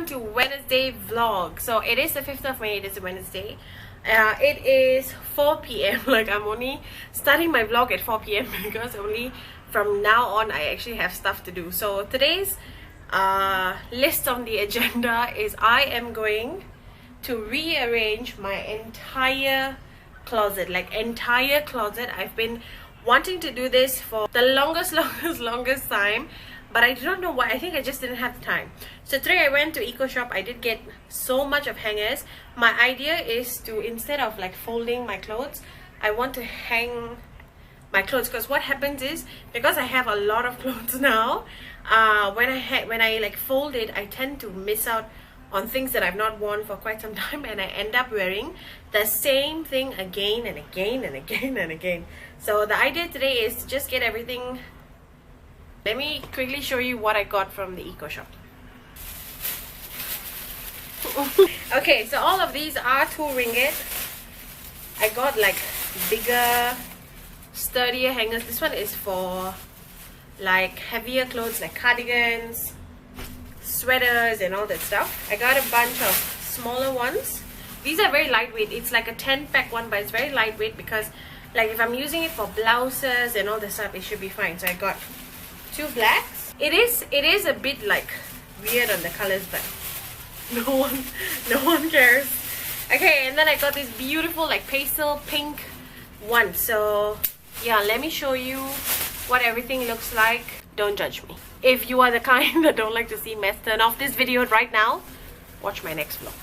welcome to Wednesday vlog. So it is the 5th of May, it is a Wednesday. It is 4 p.m. Like, I'm only starting my vlog at 4 p.m. because only from now on I actually have stuff to do. So today's list on the agenda is I am going to rearrange my entire closet. Like, entire closet. I've been wanting to do this for the longest time, but I don't know why. I think I just didn't have time. So today I went to Eco Shop. I did get so much of hangers. My idea is to, instead of like folding my clothes, I want to hang my clothes, because what happens is, because I have a lot of clothes now, when I like fold it, I tend to miss out on things that I've not worn for quite some time, and I end up wearing the same thing again and again and again and again. So the idea today is to just get everything. Let me quickly show you what I got from the Eco Shop. Okay, so all of these are 2 ringgit. I got like bigger, sturdier hangers. This one is for like heavier clothes like cardigans, sweaters and all that stuff. I got a bunch of smaller ones. These are very lightweight. It's like a 10-pack one, but it's very lightweight because like if I'm using it for blouses and all that stuff, it should be fine. So I got 2 blacks. It is a bit like weird on the colors, but no one cares. Okay, and then I got this beautiful like pastel pink one. So yeah, let me show you what everything looks like. Don't judge me. If you are the kind that don't like to see mess, turn off this video right now. Watch my next vlog.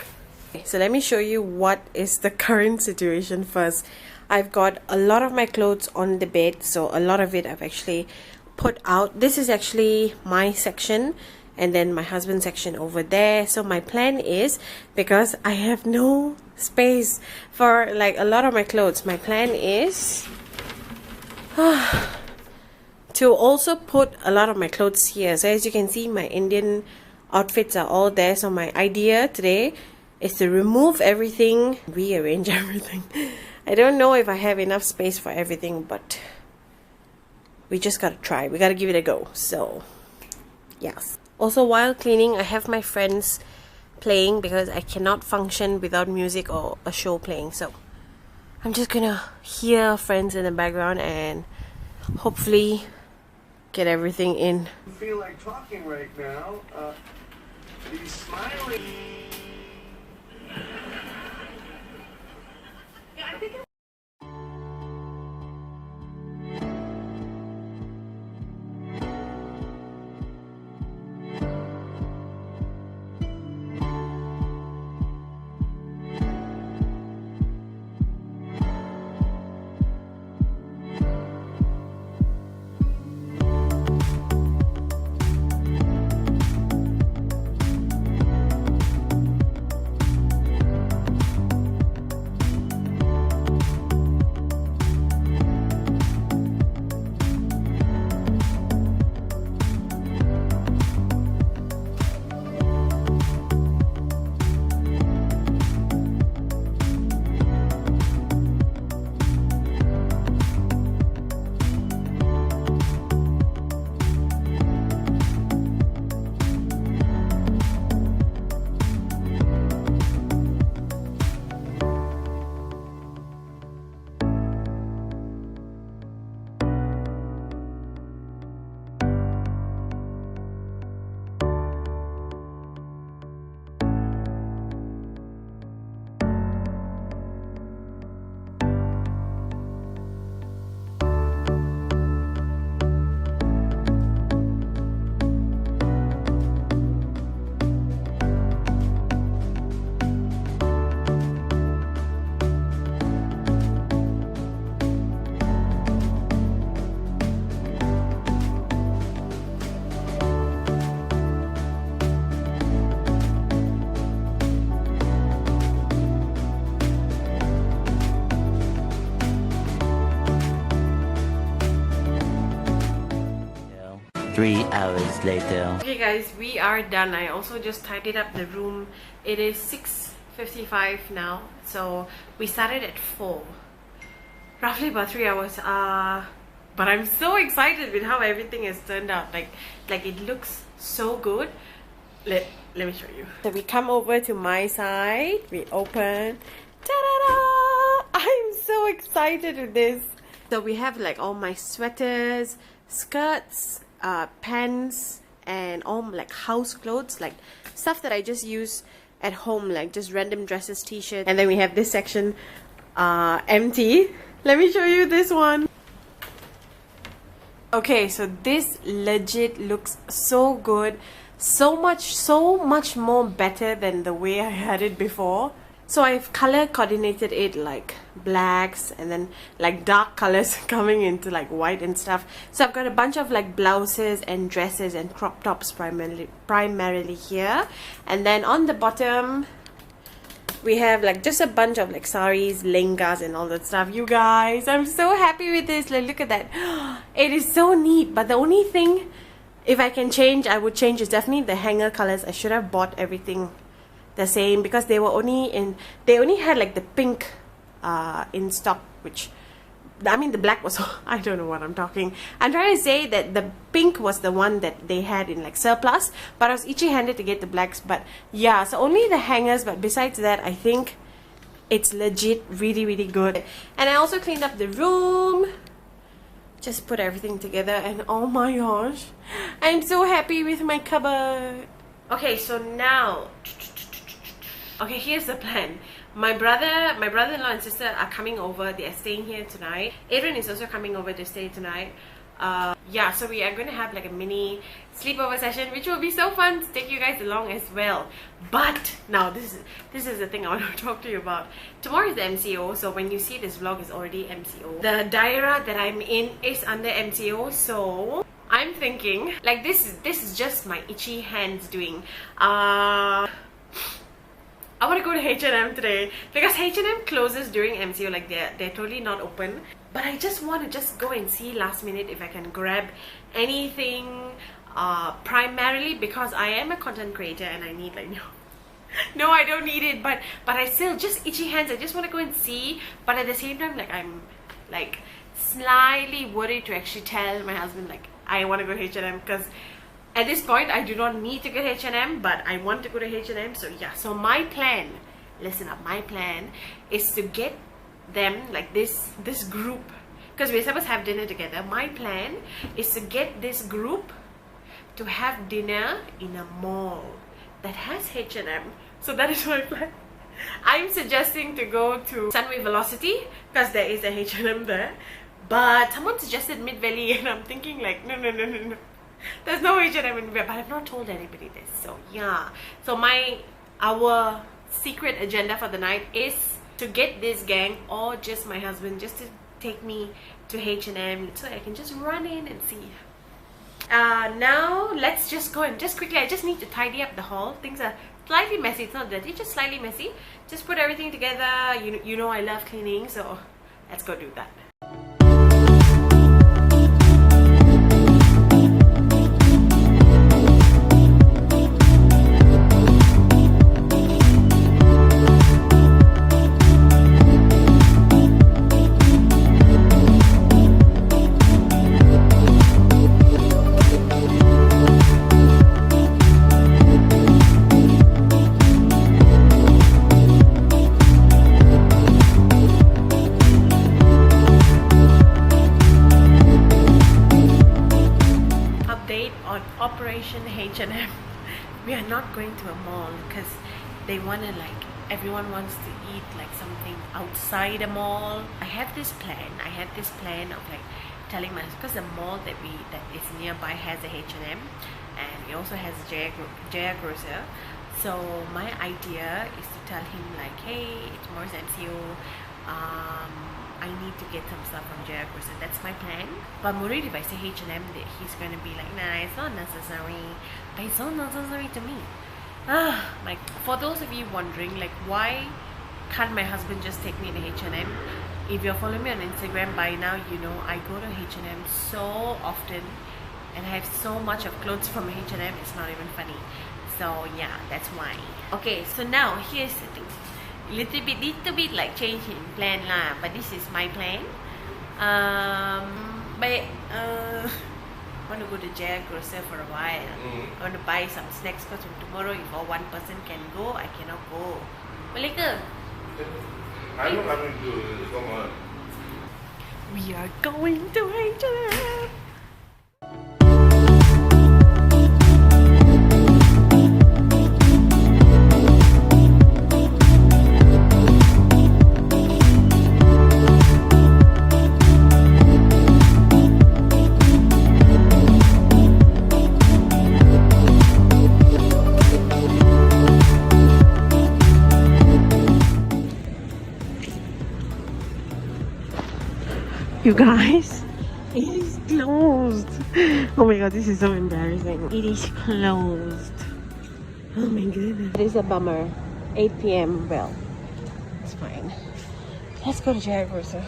Okay, so let me show you what is the current situation first. I've got a lot of my clothes on the bed, so a lot of it I've actually put out. This is actually my section, and then my husband's section over there. So my plan is, because I have no space for like a lot of my clothes, my plan is to also put a lot of my clothes here. So as you can see, my Indian outfits are all there. So my idea today is to remove everything, rearrange everything. I don't know if I have enough space for everything, but we just gotta try. We gotta give it a go. So yes. Also, while cleaning, I have my friends playing because I cannot function without music or a show playing. So I'm just gonna hear friends in the background and hopefully get everything in. I feel like talking right now. He's smiling. Yeah, I think Three hours later. okay guys, we are done. I also just tidied up the room. It is 6:55 now, so we started at 4, roughly about 3 hours. But I'm so excited with how everything has turned out. Like it looks so good. let me show you. So we come over to my side, we open, ta-da-da! I'm so excited with this. So we have like all my sweaters, skirts, pants, and all like house clothes, like stuff that I just use at home, like just random dresses, t-shirts. And then we have this section empty. Let me show you this one. Okay, so this legit looks so good, so much more better than the way I had it before. So I've color coordinated it like blacks and then like dark colors coming into like white and stuff. So I've got a bunch of like blouses and dresses and crop tops primarily here. And then on the bottom we have like just a bunch of like saris, lehengas and all that stuff. You guys, I'm so happy with this. Like, look at that. It is so neat. But the only thing, if I can change, I would change is definitely the hanger colors. I should have bought everything the same because they were they only had like the pink in stock, which I mean the black was I don't know what I'm talking. I'm trying to say that the pink was the one that they had in like surplus, but I was itchy-handed to get the blacks. But yeah, so only the hangers, but besides that I think it's legit really good. And I also cleaned up the room, just put everything together, and oh my gosh, I'm so happy with my cupboard. Okay, so now, okay, here's the plan. My brother-in-law and sister are coming over. They are staying here tonight. Adrian is also coming over to stay tonight. Yeah, so we are going to have like a mini sleepover session, which will be so fun to take you guys along as well. But now this is the thing I want to talk to you about. Tomorrow is the MCO, so when you see this vlog, is already MCO. The daerah that I'm in is under MCO, so I'm thinking like this is just my itchy hands doing. I want to go to H&M today because H&M closes during MCO, like they're totally not open. But I just want to just go and see last minute if I can grab anything, primarily because I am a content creator and I need like no I don't need it, but I still just itchy hands. I just want to go and see, but at the same time like I'm like slightly worried to actually tell my husband like I want to go to H&M, because at this point I do not need to go to H&M, but I want to go to H&M. So yeah, so my plan, listen up, my plan is to get them like this group, because we're supposed to have dinner together. My plan is to get this group to have dinner in a mall that has H&M. So that is my plan. I'm suggesting to go to Sunway Velocity because there is a H&M there, but someone suggested Mid Valley and I'm thinking like no, there's no H&M in Mid Valley, but I've not told anybody this. So yeah, so our secret agenda for the night is to get this gang or just my husband just to take me to H&M so I can just run in and see. Now let's just go and just quickly, I just need to tidy up the hall. Things are slightly messy. It's not dirty, just slightly messy. Just put everything together. You know I love cleaning, so let's go do that. Operation H&M. We are not going to a mall because they want to like, everyone wants to eat like something outside a mall. I had this plan of like telling my, because the mall that is nearby has a H&M and it also has a Jaya Grocer. So my idea is to tell him like, hey, tomorrow's MCO, I need to get some stuff from Jaya Grocer. That's my plan. But I'm worried if I say H&M that he's going to be like, nah, it's not necessary. But it's not necessary to me. Like, for those of you wondering, like, why can't my husband just take me to H&M? If you're following me on Instagram by now, you know I go to H&M so often and I have so much of clothes from H&M, it's not even funny. So yeah, that's why. Okay, so now here's the thing. Little bit like change in plan lah, but this is my plan. But want to go to Jaya Grocer for a while. I want to buy some snacks because tomorrow if all one person can go, I cannot go. Boleh ke? I'm not coming to Singapore. We are going to H&M. You guys, it is closed. Oh my god, this is so embarrassing. It is closed. Oh my goodness. It is a bummer. 8 p.m. Well, it's fine. Let's go to Jaya Grocer.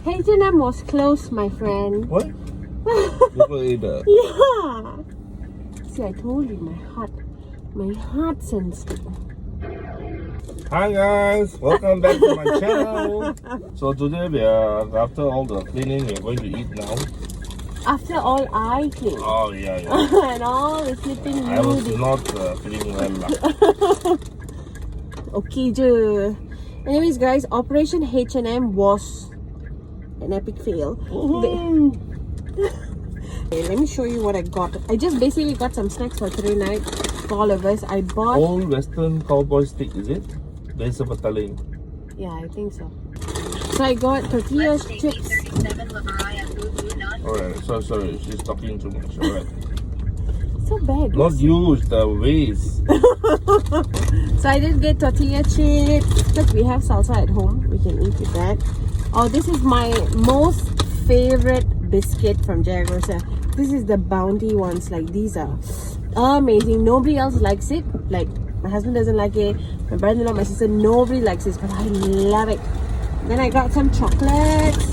H&M was closed, my friend. What? People eat that. Yeah. See, I told you, my heart sensed it. Hi guys, welcome back to my channel. So today we are, after all the cleaning, we are going to eat now. After all, I clean. Oh yeah. And all the sleeping I was did. not feeling well lah. Okay, je. Anyways, guys, Operation H&M was an epic fail. Okay, let me show you what I got. I just basically got some snacks for today night for all of us. I bought... Old Western cowboy stick, is it? There's a battalion. Yeah, I think so. So I got tortilla chips. Alright, sorry, she's talking too much. Alright. So bad. Not you, it's the waste. So I did get tortilla chips. Look, we have salsa at home. We can eat with that. Oh, this is my most favorite biscuit from Jaya Grocer. This is the Bounty ones. Like, these are amazing. Nobody else likes it. Like, my husband doesn't like it. My brother-in-law, my sister, nobody likes this, but I love it. Then I got some chocolates.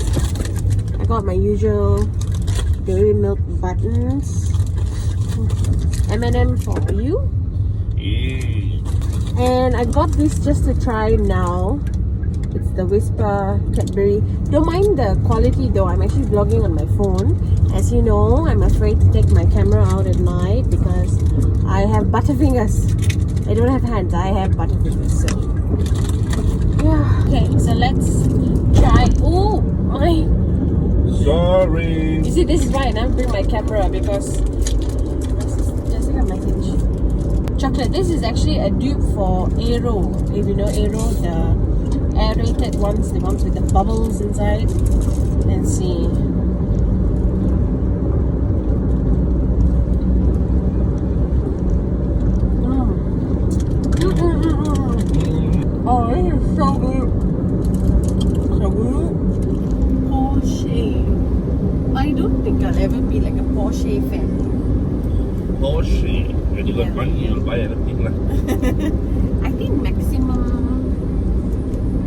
I got my usual dairy milk buttons. M&M for you. Yeah. And I got this just to try now. It's the Whisper Cadbury. Don't mind the quality though. I'm actually vlogging on my phone. As you know, I'm afraid to take my camera out at night because I have butterfingers. I don't have hands. I have butterfingers. So yeah. Okay, so let's try. Oh my! Sorry. You see, this is why I never bring my camera because just a message. Chocolate. This is actually a dupe for Aero. If you know Aero, the aerated ones, the ones with the bubbles inside. Let's see. Oh, this is so good. So good. Porsche. I don't think I'll ever be like a Porsche fan. Porsche. When you got Yeah. money, you'll buy anything lah. I think maximum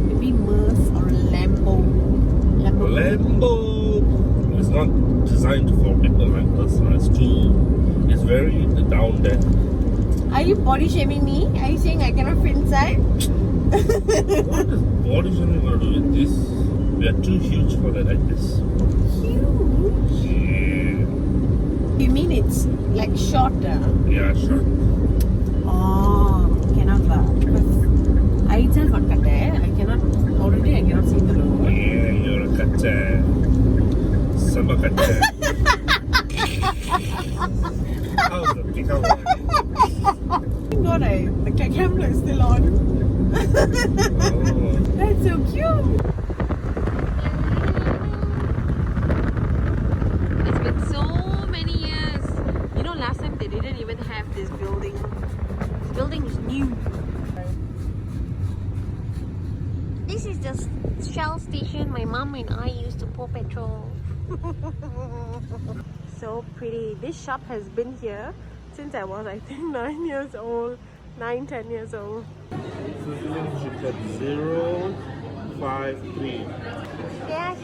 maybe Merc or Lambo. Lambo is not designed for people like us. It's very down there. Are you body shaming me? Are you saying I cannot fit inside? What is body shaming going to do with this? We are too huge for that, I guess. Huge. Yeah. You mean it's like shorter? Yeah, sure. Oh, cannot lah. Because I itself got cut there. I cannot see the road. Yeah, you're a kacang. Sama kacang. How's the pick up? Thank God the camera is still on. Oh. That's so cute. It's been so many years. You know, last time they didn't even have this building. This building is new. This is the Shell station my mom and I used to pour petrol. So pretty. This shop has been here since I was, I think, 9 years old. 9-10 years old. Chicken 053. Yeah,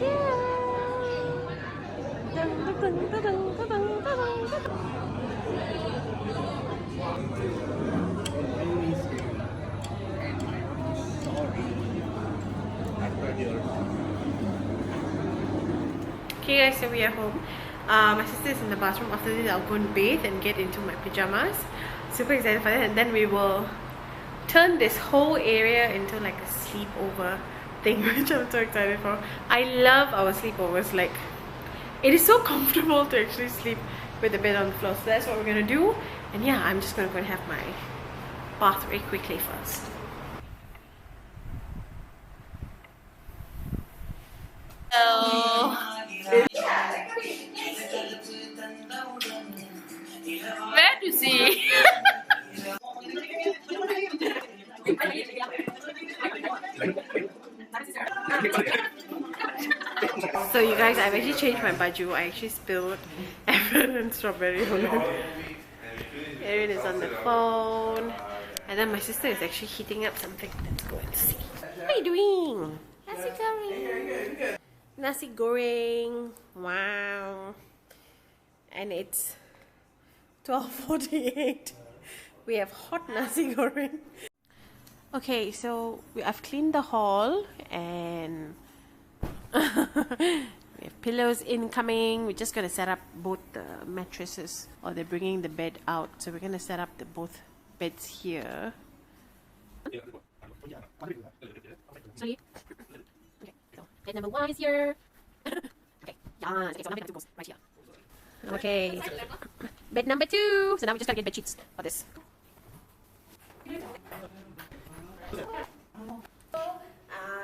Okay guys, so we are home. My sister is in the bathroom. After this I'll go and bathe and get into my pajamas. Super excited for that, and then we will turn this whole area into like a sleepover thing, which I'm so excited for. I love our sleepovers. Like, it is so comfortable to actually sleep with the bed on the floor. So that's what we're gonna do. And yeah, I'm just gonna go and have my bath very quickly first. Hello. Where to see? So you guys, I've actually changed my baju. I actually spilled Evan and strawberry on it. Erin is on the phone. And then my sister is actually heating up something. Let's go and see. What are you doing? Nasi goreng. Nasi goreng. Wow. And it's 12:48. We have hot nasi goreng. Okay, so I've cleaned the hall and we have pillows incoming. We're just gonna set up both the mattresses, or they're bringing the bed out, so we're gonna set up the both beds here. Sorry. Okay, so bed number 1 is here. Okay, yeah. Okay, so now bed number 2 goes right here. Okay, bed number 2. So now we just gotta get bed sheets for this.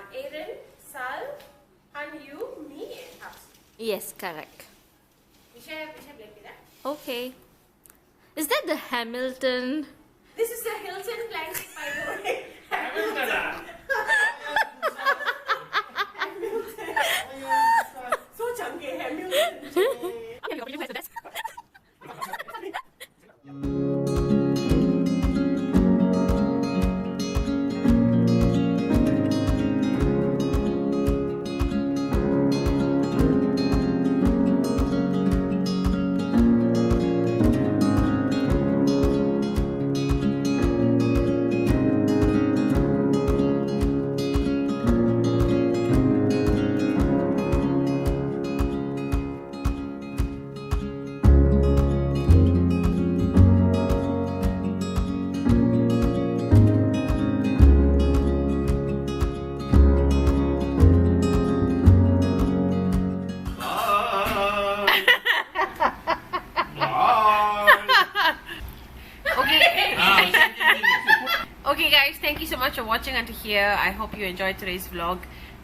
Aiden, Sal, and you, me, and House. Yes, correct. We share blanket, Okay. Is that the Hamilton? This is the Hilton blanket, by the way. Hamilton. So chunky, Hamilton. Okay guys, thank you so much for watching until here. I hope you enjoyed today's vlog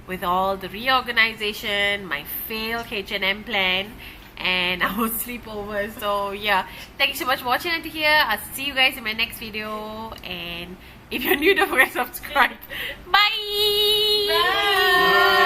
with all the reorganization, my failed H&M plan, and our sleepover. So yeah, thank you so much for watching until here. I'll see you guys in my next video, and if you're new, don't forget to subscribe. Bye! Bye!